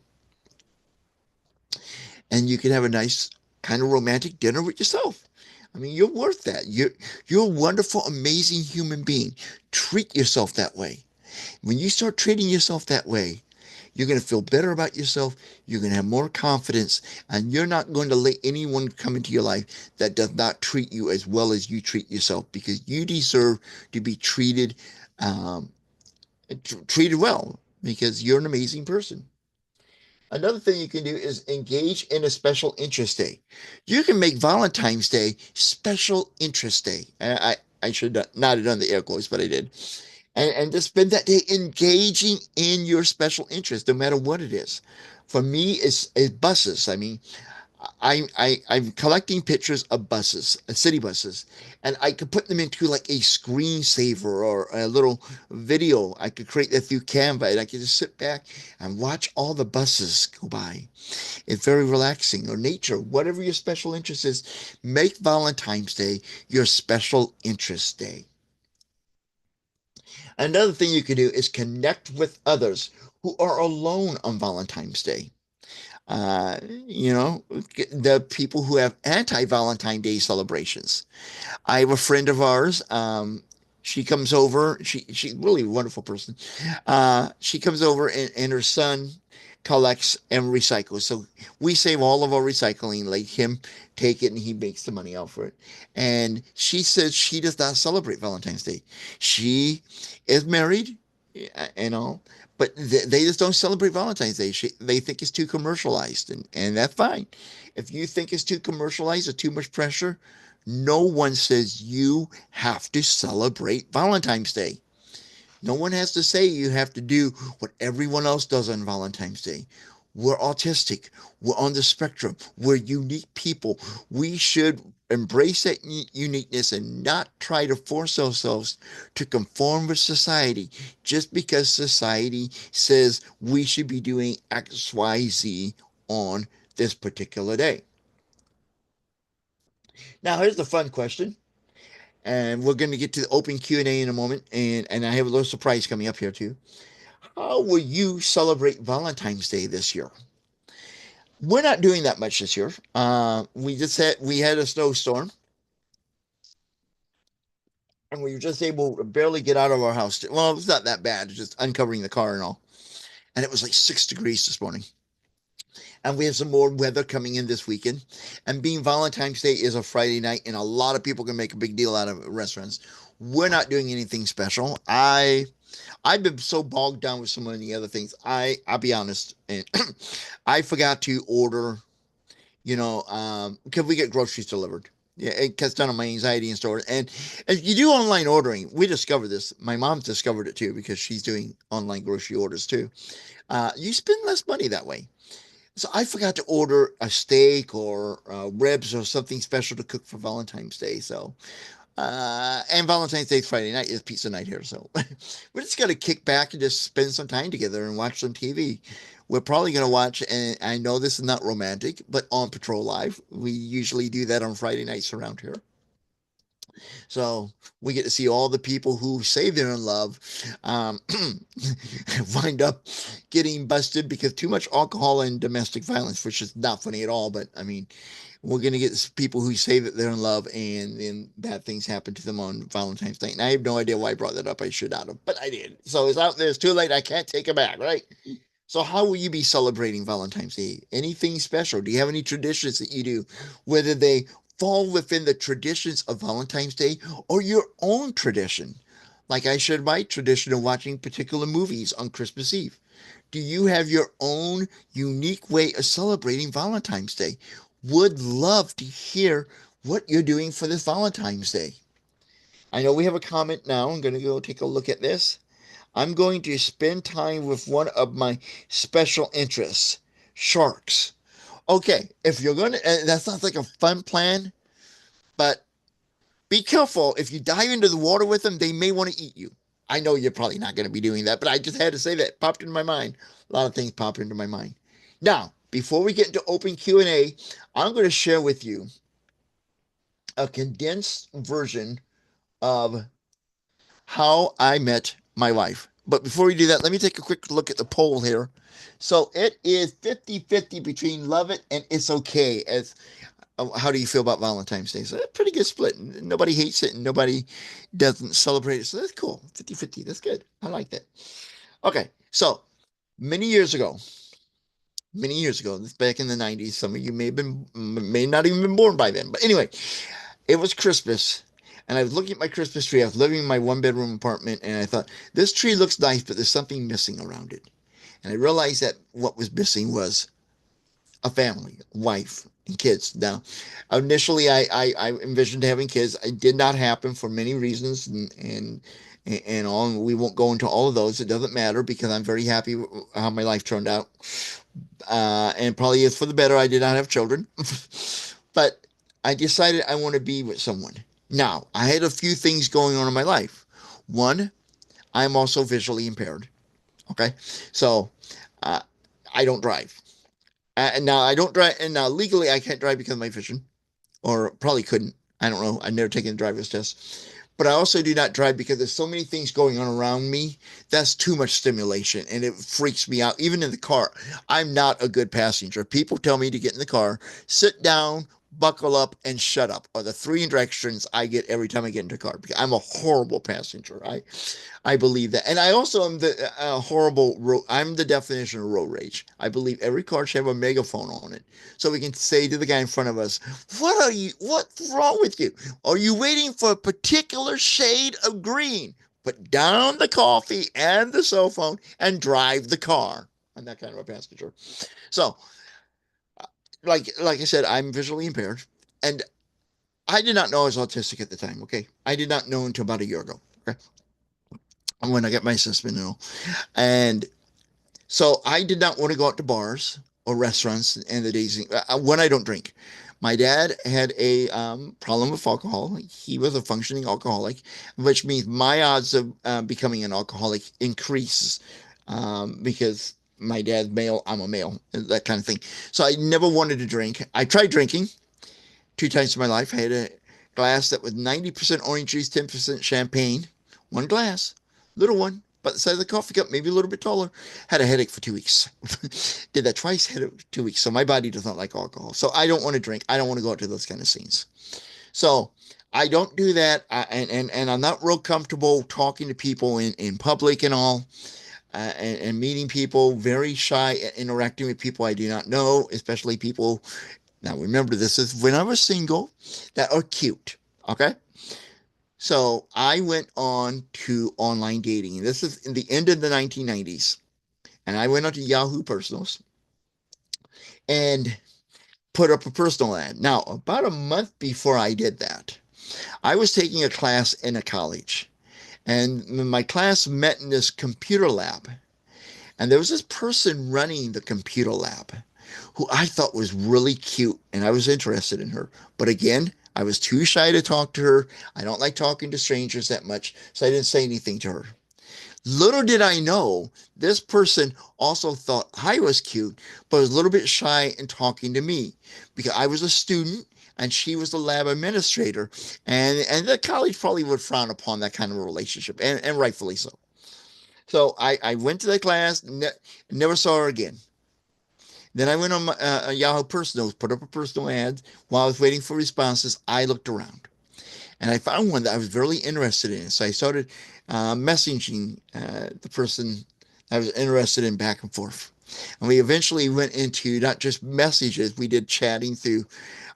And you can have a nice kind of romantic dinner with yourself. I mean, you're worth that. You're a wonderful, amazing human being. Treat yourself that way. When you start treating yourself that way, you're going to feel better about yourself. You're going to have more confidence, and you're not going to let anyone come into your life that does not treat you as well as you treat yourself, because you deserve to be um, treated well because you're an amazing person. Another thing you can do is engage in a special interest day. You can make Valentine's Day special interest day. I should not have done the air quotes, but I did. And just spend that day engaging in your special interest, no matter what it is. For me, it's buses. I mean, I'm collecting pictures of buses, city buses, and I could put them into like a screensaver or a little video. I could create that through Canva, and I could just sit back and watch all the buses go by. It's very relaxing. Or nature, whatever your special interest is, make Valentine's Day your special interest day. Another thing you can do is connect with others who are alone on Valentine's Day. You know, the people who have anti-Valentine Day celebrations. I have a friend of ours. She comes over. She's really a wonderful person. She comes over and her son collects and recycles. So we save all of our recycling, let him take it and he makes the money out for it. And she says she does not celebrate Valentine's Day. She is married, you know, but they just don't celebrate Valentine's Day. They think it's too commercialized, and that's fine. If you think it's too commercialized or too much pressure, no one says you have to celebrate Valentine's Day. No one has to say you have to do what everyone else does on Valentine's Day. We're autistic. We're on the spectrum. We're unique people. We should embrace that uniqueness and not try to force ourselves to conform with society just because society says we should be doing X, Y, Z on this particular day. Now, here's the fun question. And we're going to get to the open Q&A in a moment. And I have a little surprise coming up here too. How will you celebrate Valentine's Day this year? We're not doing that much this year. We had a snowstorm, and we were just able to barely get out of our house. Well, it's not that bad. It's just uncovering the car and all. And it was like 6 degrees this morning. And we have some more weather coming in this weekend. And being Valentine's Day is a Friday night, and a lot of people can make a big deal out of restaurants. We're not doing anything special. I've been so bogged down with so many other things. I'll be honest, and I forgot to order, because we get groceries delivered. Yeah, it cuts down on my anxiety in store. And if you do online ordering, we discovered this. My mom discovered it too because she's doing online grocery orders too. You spend less money that way. So I forgot to order a steak or ribs or something special to cook for Valentine's Day. So and Valentine's Day Friday night is pizza night here, so we're just gonna kick back and just spend some time together and watch some TV. We're probably gonna watch, and I know this is not romantic, but On Patrol Live. We usually do that on Friday nights around here. So we get to see all the people who say they're in love um, wind up getting busted because too much alcohol and domestic violence, which is not funny at all. But I mean, we're going to get people who say that they're in love and then bad things happen to them on Valentine's Night. And I have no idea why I brought that up. I should not have, but I did. So it's out there. It's too late. I can't take it back, right? So how will you be celebrating Valentine's Day? Anything special? Do you have any traditions that you do? Whether they fall within the traditions of Valentine's Day or your own tradition? Like I shared my tradition of watching particular movies on Christmas Eve. Do you have your own unique way of celebrating Valentine's Day? Would love to hear what you're doing for this Valentine's Day. I know we have a comment now. I'm going to go take a look at this. I'm going to spend time with one of my special interests, sharks. Okay, if you're going to, that sounds like a fun plan, but be careful. If you dive into the water with them, they may want to eat you. I know you're probably not going to be doing that, but I just had to say that. It popped into my mind. A lot of things pop into my mind. Now, before we get into open Q&A, I'm going to share with you a condensed version of how I met my wife. But before we do that, let me take a quick look at the poll here. So it is 50-50 between love it and it's okay. As how do you feel about Valentine's Day? So that's a pretty good split. Nobody hates it and nobody doesn't celebrate it. So that's cool. 50-50. That's good. I like that. Okay. So many years ago, this back in the 90s, some of you may not even been born by then. But anyway, it was Christmas. And I was looking at my Christmas tree. I was living in my one-bedroom apartment, and I thought, this tree looks nice, but there's something missing around it. And I realized that what was missing was a family, a wife, and kids. Now, initially, I envisioned having kids. It did not happen for many reasons, and all. And we won't go into all of those. It doesn't matter because I'm very happy with how my life turned out. And probably is for the better. I did not have children, but I decided I want to be with someone. Now, I had a few things going on in my life. One, I'm also visually impaired. Okay. So, uh, I don't drive. And now I don't drive. And now legally I can't drive because of my vision, or probably couldn't. I don't know. I've never taken a driver's test. But I also do not drive because there's so many things going on around me. That's too much stimulation and it freaks me out. Even in the car, I'm not a good passenger. People tell me to get in the car, sit down, buckle up, and shut up are the three directions I get every time I get into a car because I'm a horrible passenger. I believe that. And I also am the I'm the definition of road rage. I believe every car should have a megaphone on it. So we can say to the guy in front of us, what's wrong with you? Are you waiting for a particular shade of green? Put down the coffee and the cell phone and drive the car. I'm that kind of a passenger. So, like I said, I'm visually impaired. And I did not know I was autistic at the time, okay? I did not know until about a year ago. Okay. When I got my assessment and all. And so I did not want to go out to bars or restaurants and the days when I don't drink. My dad had a problem with alcohol. He was a functioning alcoholic, which means my odds of becoming an alcoholic increase because my dad's male, I'm a male, that kind of thing. So I never wanted to drink. I tried drinking two times in my life. I had a glass that was 90% orange juice, 10% champagne. One glass, little one, about the size of the coffee cup, maybe a little bit taller. Had a headache for 2 weeks. Did that twice, had it for 2 weeks. So my body does not like alcohol. So I don't want to drink. I don't want to go out to those kind of scenes. So I don't do that. And I'm not real comfortable talking to people in public and all. And meeting people, very shy at interacting with people I do not know, especially people. Now remember, this is when I was single, that are cute. Okay. So I went on to online dating. This is in the end of the 1990s. And I went on to Yahoo Personals and put up a personal ad. Now, about a month before I did that, I was taking a class in a college. And my class met in this computer lab. And there was this person running the computer lab who I thought was really cute. And I was interested in her. But again, I was too shy to talk to her. I don't like talking to strangers that much. So I didn't say anything to her. Little did I know, this person also thought I was cute, but was a little bit shy in talking to me because I was a student and she was the lab administrator. And the college probably would frown upon that kind of a relationship, and rightfully so. So I went to the class, never saw her again. Then I went on my, Yahoo Personals, put up a personal ad. While I was waiting for responses, I looked around. And I found one that I was very interested in. So I started messaging the person I was interested in back and forth. And we eventually went into not just messages, we did chatting through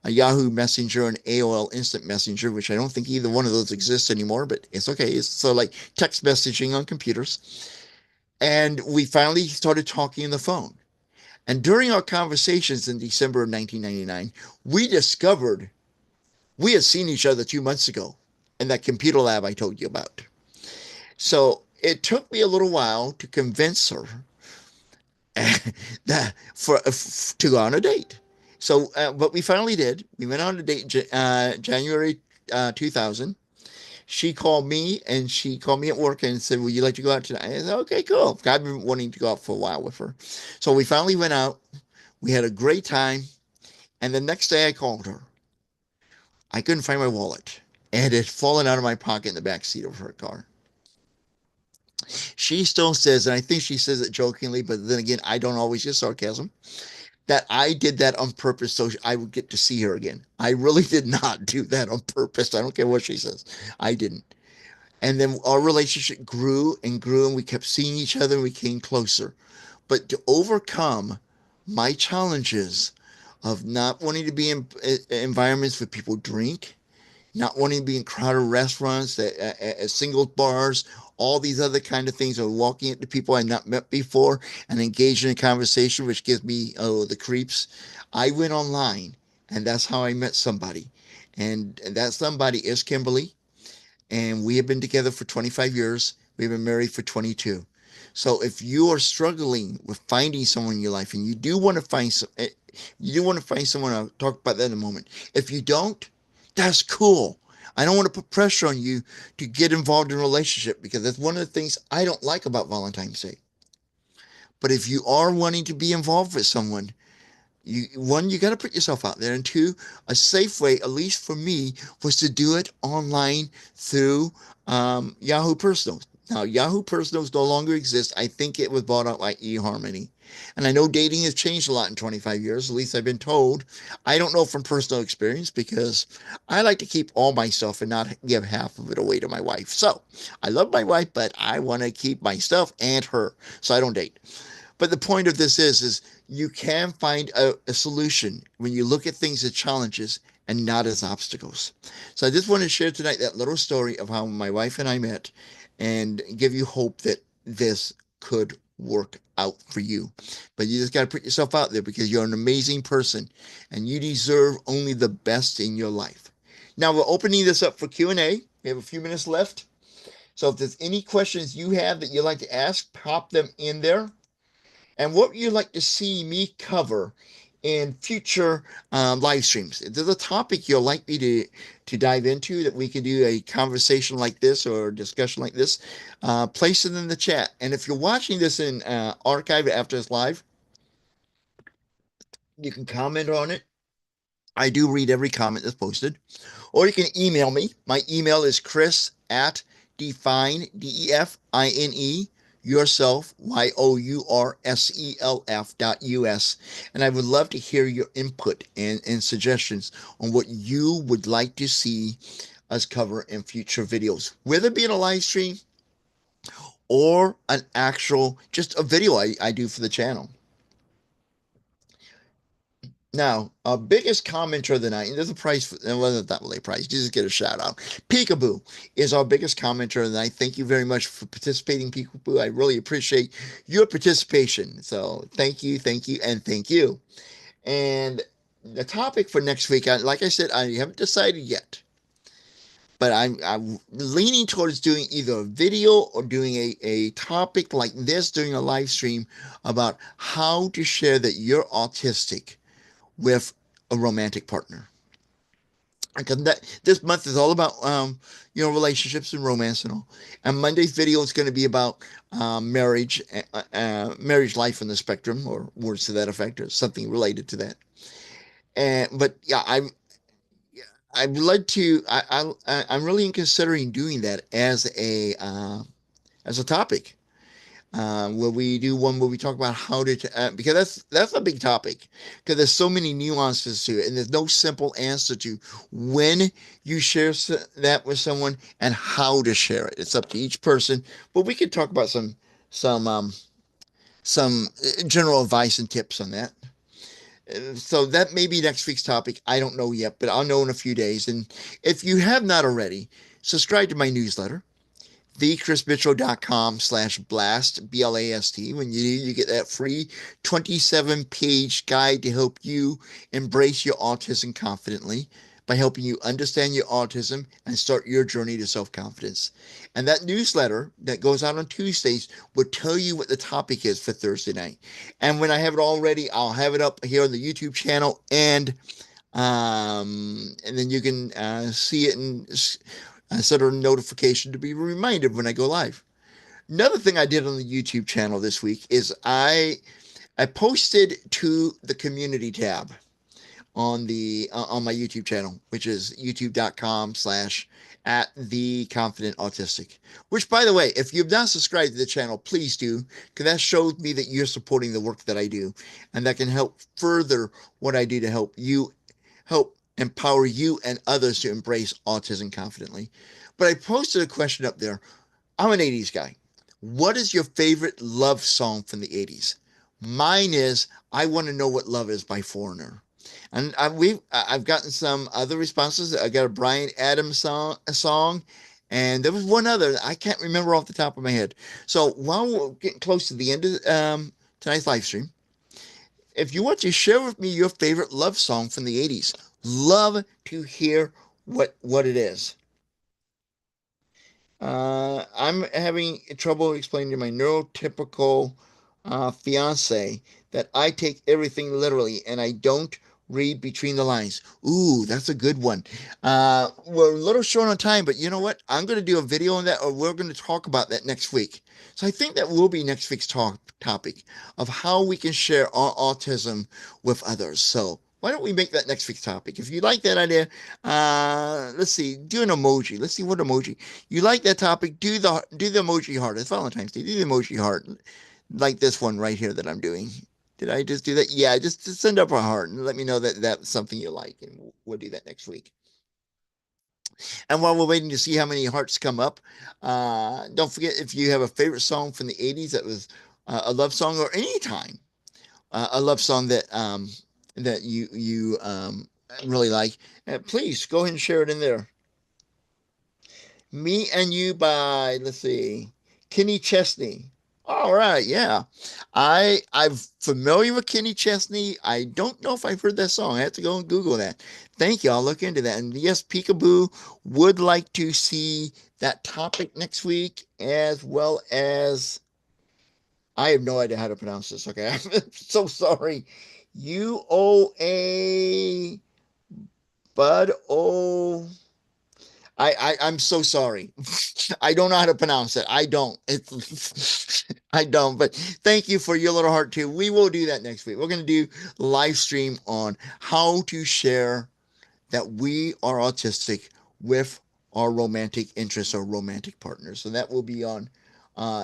a Yahoo Messenger and AOL Instant Messenger, which I don't think either one of those exists anymore, but it's okay. It's so like text messaging on computers. And we finally started talking on the phone. And during our conversations in December of 1999, we discovered we had seen each other 2 months ago in that computer lab I told you about. So it took me a little while to convince her that to go on a date. So, but we finally did. We went on a date January 2000. She called me and she called me at work and said, "Would you like to go out tonight?" I said, "Okay, cool." I've been wanting to go out for a while with her. So we finally went out. We had a great time. And the next day I called her. I couldn't find my wallet. And it had fallen out of my pocket in the back seat of her car. She still says, and I think she says it jokingly, but then again, I don't always use sarcasm, that I did that on purpose so I would get to see her again. I really did not do that on purpose. I don't care what she says. I didn't. And then our relationship grew and grew, and we kept seeing each other and we came closer. But to overcome my challenges of not wanting to be in environments where people drink, not wanting to be in crowded restaurants, at single bars, all these other kind of things, or walking into people I've not met before and engaging in a conversation, which gives me the creeps. I went online, and that's how I met somebody, and that somebody is Kimberly, and we have been together for 25 years. We've been married for 22. So if you are struggling with finding someone in your life, and you do want to find someone, I'll talk about that in a moment. If you don't, that's cool. I don't want to put pressure on you to get involved in a relationship because that's one of the things I don't like about Valentine's Day. But if you are wanting to be involved with someone, you got to put yourself out there, and two, a safe way, at least for me, was to do it online through Yahoo Personals. Now Yahoo Personals no longer exists. I think it was bought out by eHarmony, and I know dating has changed a lot in 25 years. At least I've been told. I don't know from personal experience because I like to keep all my stuff and not give half of it away to my wife. So I love my wife, but I want to keep my stuff and her, so I don't date. But the point of this is you can find a solution when you look at things as challenges and not as obstacles. So I just want to share tonight that little story of how my wife and I met and give you hope that this could work out for you. But you just got to put yourself out there because you're an amazing person and you deserve only the best in your life. Now we're opening this up for Q&A. We have a few minutes left. So if there's any questions you have that you'd like to ask, pop them in there. And what would you like to see me cover in future live streams? If there's a topic you'd like me to dive into that we can do a conversation like this or a discussion like this, place it in the chat. And if you're watching this in archive after it's live, you can comment on it. I do read every comment that's posted. Or you can email me. My email is chris at define, DEFINE, yourself, YOURSELF.us. And I would love to hear your input and suggestions on what you would like to see us cover in future videos, whether it be in a live stream or an actual, just a video I do for the channel. Now, our biggest commenter of the night, and there's a prize, well, it's not really a prize, you just get a shout out. Peekaboo is our biggest commenter of the night. Thank you very much for participating, Peekaboo. I really appreciate your participation. So thank you, and thank you. And the topic for next week, like I said, I haven't decided yet, but I'm leaning towards doing either a video or doing a topic like this, doing a live stream about how to share that you're autistic with a romantic partner. Because this month is all about relationships and romance and all. And Monday's video is going to be about marriage, marriage life on the spectrum, or words to that effect, or something related to that. And but yeah, I'd like to. I'm really considering doing that as a topic. Where we do one where we talk about how to, because that's a big topic, because there's so many nuances to it, and there's no simple answer to when you share that with someone and how to share it. It's up to each person, but we could talk about some some general advice and tips on that. So that may be next week's topic. I don't know yet, but I'll know in a few days. And if you have not already, subscribe to my newsletter, thechrismitchell.com/blast, B-L-A-S-T. When you get that free 27-page guide to help you embrace your autism confidently by helping you understand your autism and start your journey to self-confidence. And that newsletter that goes out on Tuesdays will tell you what the topic is for Thursday night. And when I have it all ready, I'll have it up here on the YouTube channel, and then you can see it and set a notification to be reminded when I go live. Another thing I did on the YouTube channel this week is I posted to the community tab on my YouTube channel, which is youtube.com/ at the Confident Autistic. Which, by the way, if you've not subscribed to the channel, please do, because that shows me that you're supporting the work that I do, and that can help further what I do to help empower you and others to embrace autism confidently. But I posted a question up there. I'm an 80s guy. What is your favorite love song from the 80s? Mine is I Want to Know What Love Is by Foreigner. And I've gotten some other responses. I got a Bryan Adams song, and there was one other I can't remember off the top of my head. So while we're getting close to the end of tonight's live stream, if you want to share with me your favorite love song from the 80s, love to hear what it is. I'm having trouble explaining to my neurotypical fiance that I take everything literally and I don't read between the lines. Ooh, that's a good one. We're a little short on time, but you know what? I'm going to do a video on that, or we're going to talk about that next week. So I think that will be next week's topic of how we can share our autism with others. So why don't we make that next week's topic? If you like that idea, let's see, do an emoji. Let's see what emoji. You like that topic, do the emoji heart. It's Valentine's Day. Do the emoji heart. Like this one right here that I'm doing. Did I just do that? Yeah, just send up a heart and let me know that that's something you like, and we'll do that next week. And while we're waiting to see how many hearts come up, don't forget, if you have a favorite song from the 80s that was a love song, or any time a love song that you really like, please go ahead and share it in there. Me and You by, let's see, Kenny Chesney. All right, yeah. I'm familiar with Kenny Chesney. I don't know if I've heard that song. I have to go and Google that. Thank you. I'll look into that. And yes, Peekaboo would like to see that topic next week, as well as I have no idea how to pronounce this. Okay, I'm so sorry. UOA Bud O. I'm so sorry. I don't know how to pronounce it. I don't. I don't. But thank you for your little heart too. We will do that next week. We're going to do live stream on how to share that we are autistic with our romantic interests or romantic partners. So that will be on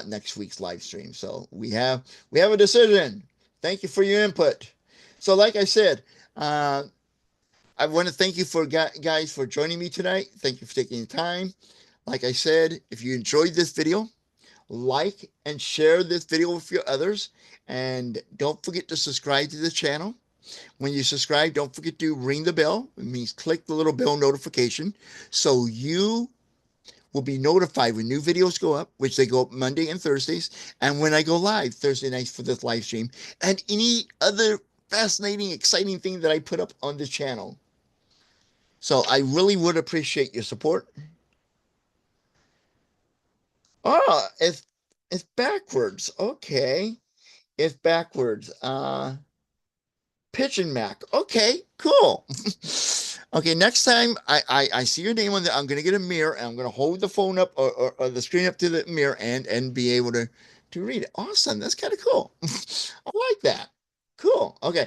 next week's live stream. So we have a decision. Thank you for your input. So like I said, I want to thank you for guys for joining me tonight. Thank you for taking the time. Like I said, if you enjoyed this video, like and share this video with your others. And don't forget to subscribe to the channel. When you subscribe, don't forget to ring the bell. It means click the little bell notification so you will be notified when new videos go up, which they go up Monday and Thursdays, and when I go live Thursday nights for this live stream, and any other fascinating, exciting thing that I put up on the channel. So I really would appreciate your support. Oh, it's backwards. Okay. It's backwards. Pigeon Mac. Okay, cool. Okay, next time I see your name on there, I'm gonna get a mirror and I'm gonna hold the phone up, or the screen up to the mirror, and be able to read it. Awesome. That's kind of cool. I like that. Cool. Okay.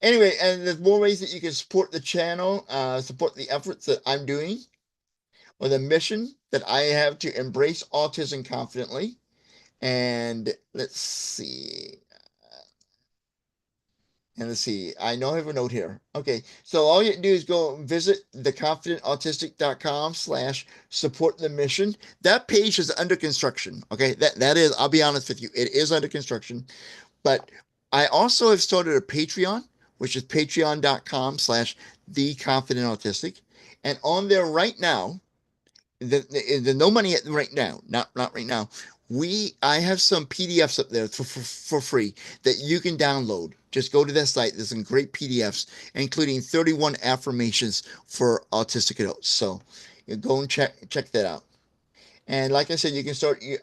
Anyway, and there's more ways that you can support the channel, support the efforts that I'm doing, or the mission that I have to embrace autism confidently. And let's see. And let's see, I know I have a note here. Okay, so all you do is go visit theconfidentautistic.com/ support the mission. That page is under construction. Okay, that is, I'll be honest with you, it is under construction. But I also have started a Patreon, which is patreon.com/the confident autistic. And on there right now, the no money right now, not right now. I have some PDFs up there for free that you can download. Just go to that site. There's some great PDFs, including 31 affirmations for autistic adults. So you go and check that out. And like I said, you can start your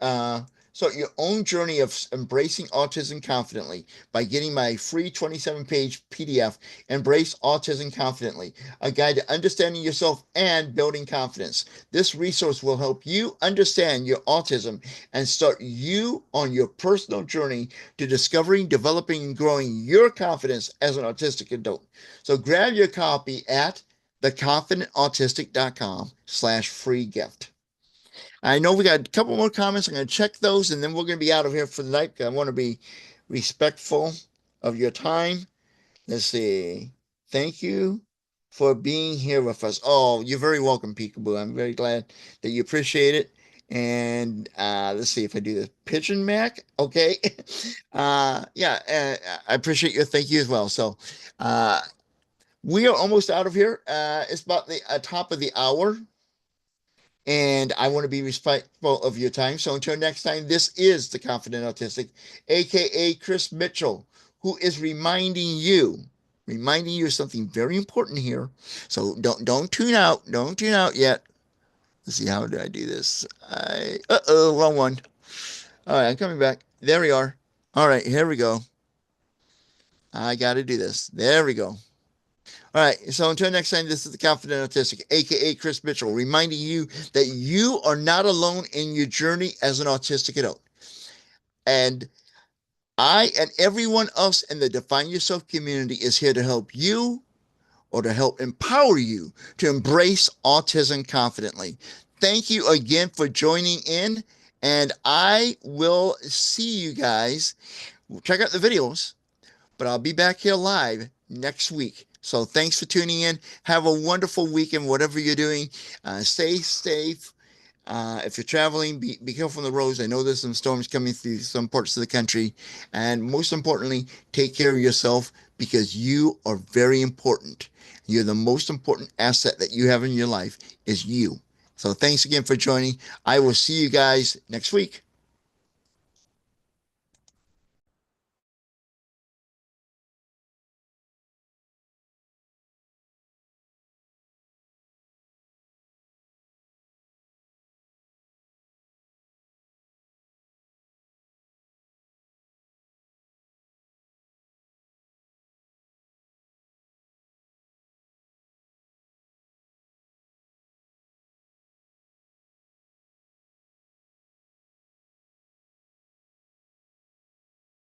own journey of embracing autism confidently by getting my free 27-page PDF, Embrace Autism Confidently, a guide to understanding yourself and building confidence. This resource will help you understand your autism and start you on your personal journey to discovering, developing, and growing your confidence as an autistic adult. So grab your copy at theconfidentautistic.com/free gift. I know we got a couple more comments. I'm going to check those and then we're going to be out of here for the night because I want to be respectful of your time. Let's see. Thank you for being here with us. Oh, you're very welcome, Peekaboo. I'm very glad that you appreciate it. And let's see if I do this. Pigeon Mac. Okay. Yeah, I appreciate your thank you as well. So uh, we are almost out of here. It's about the top of the hour and I want to be respectful of your time. So until next time, this is the Confident Autistic, aka Chris Mitchell, who is reminding you of something very important here. So don't tune out. Don't tune out yet. Let's see, how do I do this? Wrong one. All right, I'm coming back. There we are. All right, here we go. I got to do this. There we go. All right. So until next time, this is the Confident Autistic, aka Chris Mitchell, reminding you that you are not alone in your journey as an autistic adult. And I and everyone else in the Define Yourself community is here to help you or to help empower you to embrace autism confidently. Thank you again for joining in, and I will see you guys. Check out the videos, but I'll be back here live next week. So thanks for tuning in. Have a wonderful weekend, whatever you're doing. Stay safe. If you're traveling, be careful on the roads. I know there's some storms coming through some parts of the country. And most importantly, take care of yourself because you are very important. You're the most important asset that you have in your life is you. So thanks again for joining. I will see you guys next week.